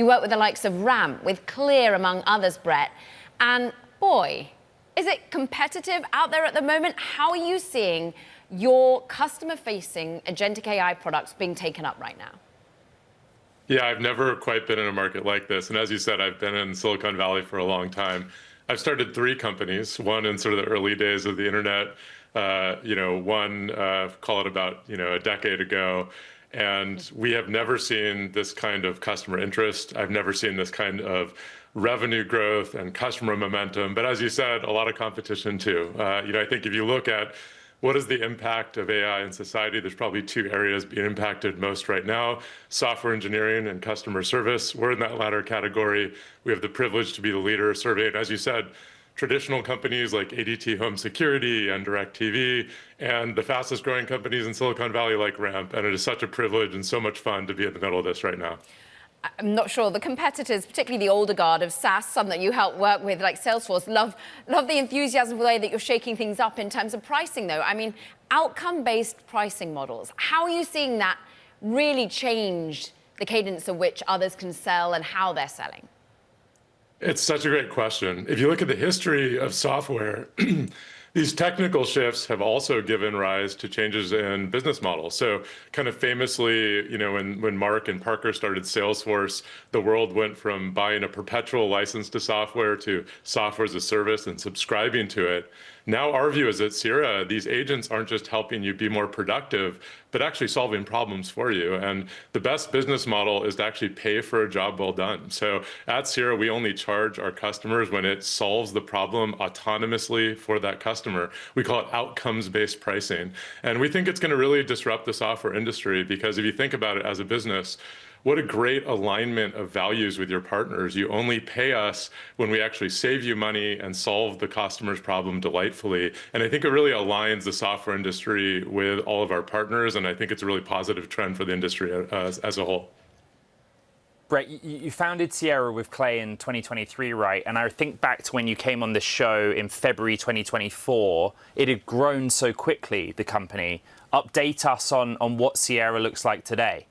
You work with the likes of Ramp, with Clear, among others, Bret. And boy, is it competitive out there at the moment? How are you seeing your customer-facing agentic AI products being taken up right now? Yeah, I've never quite been in a market like this. And as you said, I've been in Silicon Valley for a long time. I've started 3 companies, one in sort of the early days of the internet, one, call it about, a decade ago. And we have never seen this kind of customer interest. I've never seen this kind of revenue growth and customer momentum. But as you said, a lot of competition too. I think if you look at what is the impact of AI in society, there's probably 2 areas being impacted most right now: software engineering and customer service. We're in that latter category. We have the privilege to be the leader surveyed, as you said, traditional companies like ADT Home Security and DirecTV, and the fastest growing companies in Silicon Valley like Ramp. And it is such a privilege and so much fun to be in the middle of this right now. I'm not sure. The competitors, particularly the older guard of SaaS, some that you help work with, like Salesforce, love the enthusiasm for the way that you're shaking things up in terms of pricing, though. I mean, outcome-based pricing models. How are you seeing that really change the cadence of which others can sell and how they're selling? It's such a great question. If you look at the history of software, these technical shifts have also given rise to changes in business models. So kind of famously, when Mark and Parker started Salesforce, the world went from buying a perpetual license to software to software as a service and subscribing to it. Now our view is at Sierra, these agents aren't just helping you be more productive, but actually solving problems for you. And the best business model is to actually pay for a job well done. So at Sierra, we only charge our customers when it solves the problem autonomously for that customer. We call it outcomes-based pricing. And we think it's going to really disrupt the software industry, because if you think about it as a business, what a great alignment of values with your partners. You only pay us when we actually save you money and solve the customer's problem delightfully. And I think it really aligns the software industry with all of our partners. And I think it's a really positive trend for the industry as a whole. Bret, you founded Sierra with Clay in 2023, right? And I think back to when you came on the show in February 2024, it had grown so quickly, the company. Update us on what Sierra looks like today.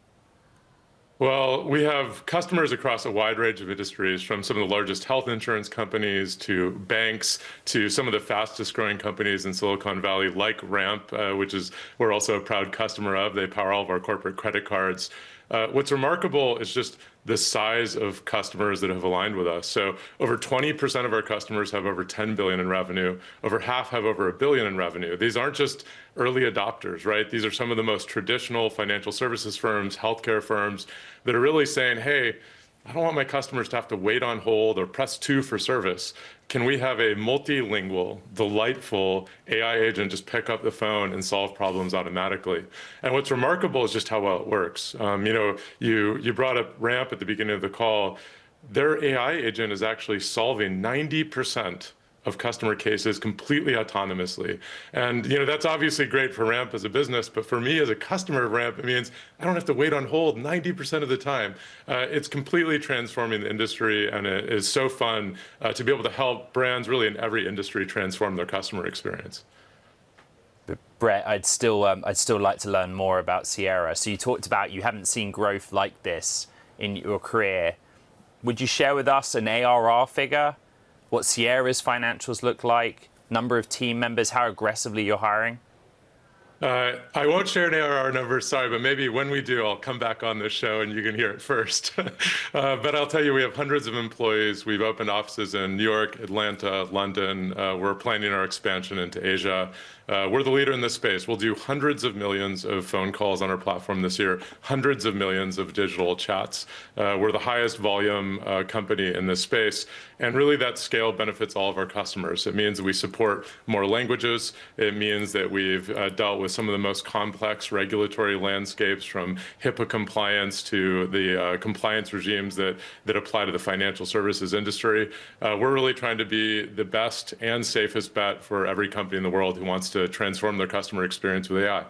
Well, we have customers across a wide range of industries, from some of the largest health insurance companies to banks to some of the fastest growing companies in Silicon Valley, like Ramp, which is we're also a proud customer of. They power all of our corporate credit cards. What's remarkable is just the size of customers that have aligned with us. So over 20% of our customers have over 10 billion in revenue. Over half have over $1 billion in revenue. These aren't just early adopters, right? These are some of the most traditional financial services firms, healthcare firms that are really saying, hey, I don't want my customers to have to wait on hold or press 2 for service. Can we have a multilingual, delightful AI agent just pick up the phone and solve problems automatically? And what's remarkable is just how well it works. You brought up Ramp at the beginning of the call. Their AI agent is actually solving 90% of customer cases completely autonomously. And that's obviously great for Ramp as a business, but for me as a customer of Ramp, it means I don't have to wait on hold 90% of the time. It's completely transforming the industry, and it is so fun to be able to help brands really in every industry transform their customer experience. But Bret, I'd still like to learn more about Sierra. So you talked about you haven't seen growth like this in your career. Would you share with us an ARR figure? What Sierra's financials look like, number of team members, how aggressively you're hiring? I won't share an ARR number, sorry, but maybe when we do, I'll come back on this show and you can hear it first. But I'll tell you, we have hundreds of employees. We've opened offices in New York, Atlanta, London. We're planning our expansion into Asia. We're the leader in this space. We'll do hundreds of millions of phone calls on our platform this year, hundreds of millions of digital chats. We're the highest volume company in this space. And really that scale benefits all of our customers. It means that we support more languages. It means that we've dealt with some of the most complex regulatory landscapes, from HIPAA compliance to the compliance regimes that apply to the financial services industry. We're really trying to be the best and safest bet for every company in the world who wants to transform their customer experience with AI.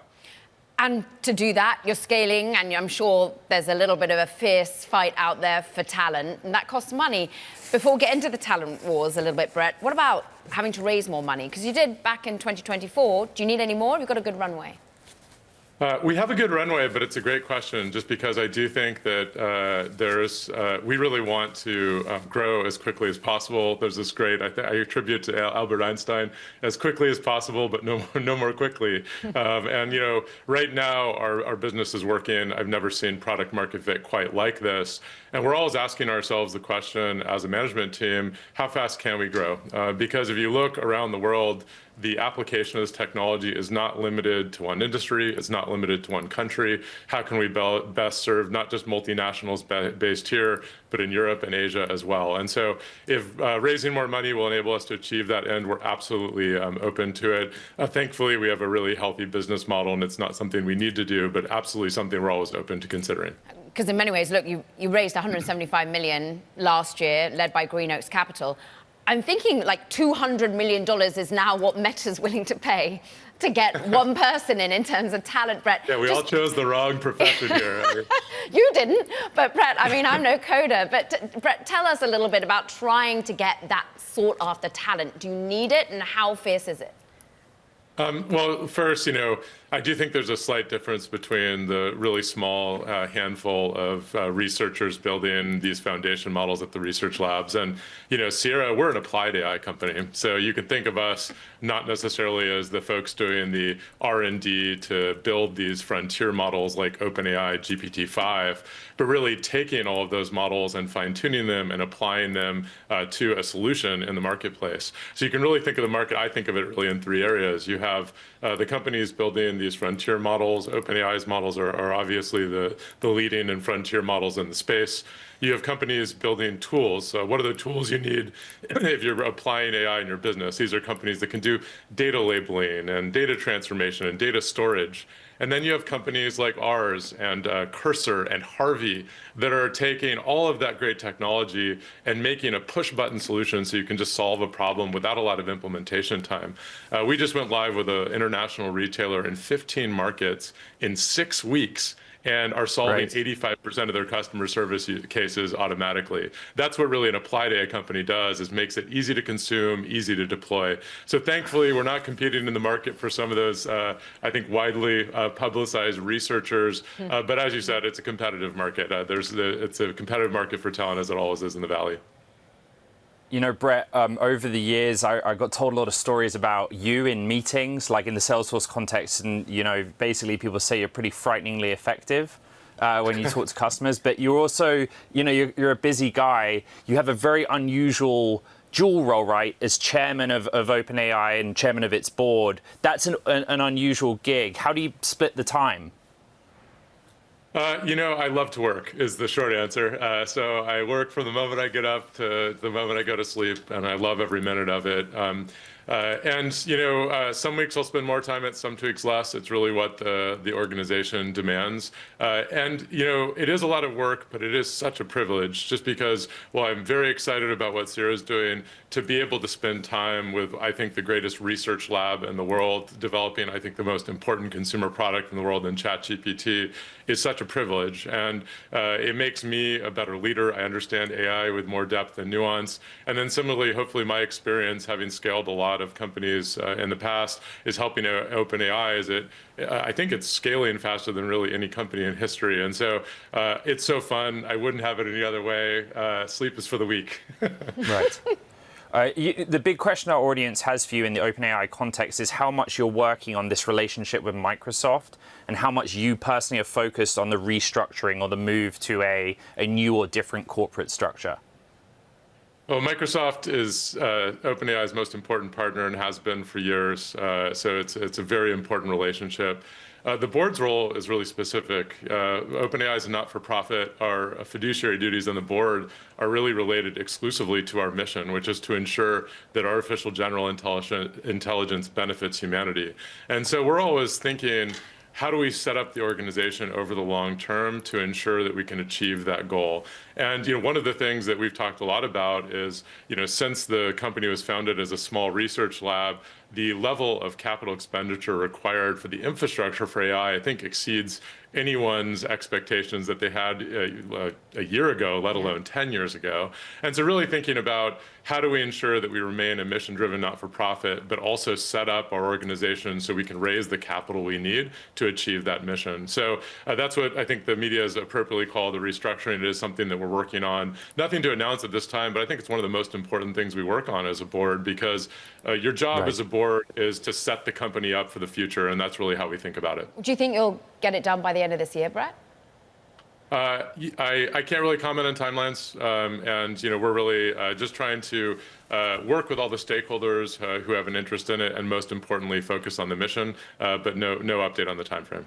And to do that, you're scaling, and I'm sure there's a little bit of a fierce fight out there for talent, and that costs money. Before we get into the talent wars a little bit, Bret, what about having to raise more money? Because you did back in 2024. Do you need any more? You've got a good runway. We have a good runway, but it's a great question just because I do think that we really want to grow as quickly as possible. There's this great, I attribute to Albert Einstein, as quickly as possible, but no more quickly. And right now our business is working. I've never seen product market fit quite like this. And we're always asking ourselves the question as a management team, how fast can we grow? Because if you look around the world, the application of this technology is not limited to one industry. It's not limited to one country. How can we best serve not just multinationals based here, but in Europe and Asia as well? And so if raising more money will enable us to achieve that end, we're absolutely open to it. Thankfully, we have a really healthy business model, and it's not something we need to do, but absolutely something we're always open to considering. Because in many ways, look, you raised 175 million last year, led by Green Oaks Capital. I'm thinking like $200 million is now what Meta's willing to pay to get one person in terms of talent, Bret. Yeah, we all chose the wrong profession here. You didn't, but Bret, I mean, I'm no coder, but Bret, tell us a little bit about trying to get that sought after talent. Do you need it, and how fierce is it? Well, first, I do think there's a slight difference between the really small handful of researchers building these foundation models at the research labs. And, Sierra, we're an applied AI company. So you can think of us not necessarily as the folks doing the R&D to build these frontier models like OpenAI, GPT-5, but really taking all of those models and fine-tuning them and applying them to a solution in the marketplace. So you can really think of the market, I think of it really in three areas. You have the companies building these frontier models. OpenAI's models are obviously the leading and frontier models in the space. You have companies building tools. So what are the tools you need if you're applying AI in your business? These are companies that can do data labeling and data transformation and data storage. And then you have companies like ours and Cursor and Harvey that are taking all of that great technology and making a push button solution so you can just solve a problem without a lot of implementation time. We just went live with an international retailer in 15 markets in 6 weeks, and are solving 85% of their customer service cases automatically. That's what really an applied AI company does, is makes it easy to consume, easy to deploy. So thankfully, we're not competing in the market for some of those, I think, widely publicized researchers. But as you said, it's a competitive market. It's a competitive market for talent, as it always is in the Valley. Bret, over the years, I got told a lot of stories about you in meetings, like in the Salesforce context, and basically people say you're pretty frighteningly effective when you talk to customers. But you're also, you're a busy guy. You have a very unusual dual role, right, as chairman of OpenAI and chairman of its board. That's an unusual gig. How do you split the time? I love to work is the short answer. So I work from the moment I get up to the moment I go to sleep, and I love every minute of it. Some weeks I'll spend more time, some weeks less. It's really what the organization demands. It is a lot of work, but it is such a privilege just because, while I'm very excited about what Sierra's doing, to be able to spend time with, I think, the greatest research lab in the world, developing, I think, the most important consumer product in the world in ChatGPT, is such a privilege. And it makes me a better leader. I understand AI with more depth and nuance. And then similarly, hopefully my experience having scaled a lot of companies in the past is helping OpenAI. I think it's scaling faster than really any company in history. And so it's so fun. I wouldn't have it any other way. Sleep is for the weak. Right. The big question our audience has for you in the OpenAI context is how much you're working on this relationship with Microsoft and how much you personally are focused on the restructuring or the move to a new or different corporate structure. Well, Microsoft is OpenAI's most important partner and has been for years. So it's a very important relationship. The board's role is really specific. OpenAI is a not-for-profit. Our fiduciary duties on the board are really related exclusively to our mission, which is to ensure that artificial general intelligence benefits humanity. And so we're always thinking, how do we set up the organization over the long term to ensure that we can achieve that goal? And one of the things that we've talked a lot about is, since the company was founded as a small research lab, the level of capital expenditure required for the infrastructure for AI, I think, exceeds anyone's expectations that they had a year ago, let alone 10 years ago. And so really thinking about how do we ensure that we remain a mission-driven not-for-profit, but also set up our organization so we can raise the capital we need to achieve that mission. So that's what I think the media has appropriately called the restructuring. It is something that we're working on. Nothing to announce at this time, but I think it's one of the most important things we work on as a board, because your job as a board is to set the company up for the future, and that's really how we think about it. Do you think you'll get it done by the end of this year, Bret? I can't really comment on timelines, and we're really just trying to work with all the stakeholders who have an interest in it, and most importantly, focus on the mission. But no update on the timeframe.